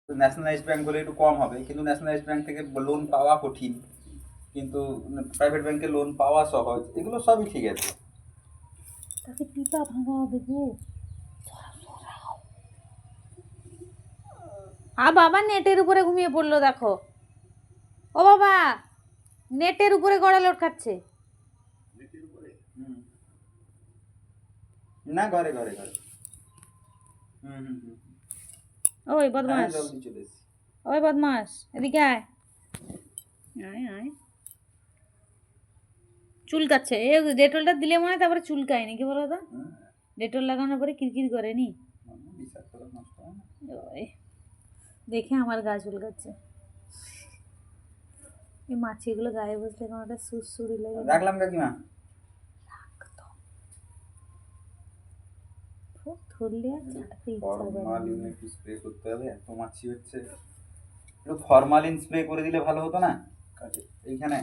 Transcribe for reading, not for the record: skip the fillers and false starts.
Nationalised bank হলে একটু কম হবে, কিন্তু ন্যাশনালাইজড ব্যাংক থেকে লোন পাওয়া কঠিন, কিন্তু প্রাইভেট ব্যাংকে লোন পাওয়া সহজ, এগুলো সবই ঠিক আছে। তাকে পিপা ভাঙা হবে গো। বাবা নেটের উপরে ঘুমিয়ে পড়লো দেখো। ও বাবা নেটের উপরে গড়া লোট খাচ্ছে। না ঘরে ঘরে ঘরে। হুম। ওই হ্যাঁ বদমাস, জলদি চলে এসেছি। ওই বদমাস এদিকে আয়। আয় আয়। চুলকাচ্ছে, এ ডেটলটা দিলে মনে হয় তারপরে চুলকায় নাকি বলো তো? ডেটল লাগানোর পরে কিরকির করে নি? ওই, দেখে আমার গা চুলকাচ্ছে। এই মাছিগুলো গায়ে বসলে কেমন একটা সুরসুরি লাগে। রাখলাম কাকিমা। ধরলে আর ছাড়তে ইচ্ছা করে না। ফরমালিন একটু স্প্রে করতে হবে, এত মাছি হচ্ছে। একটু ফরমালিন স্প্রে করে দিলে ভালো হতো না এইখানে।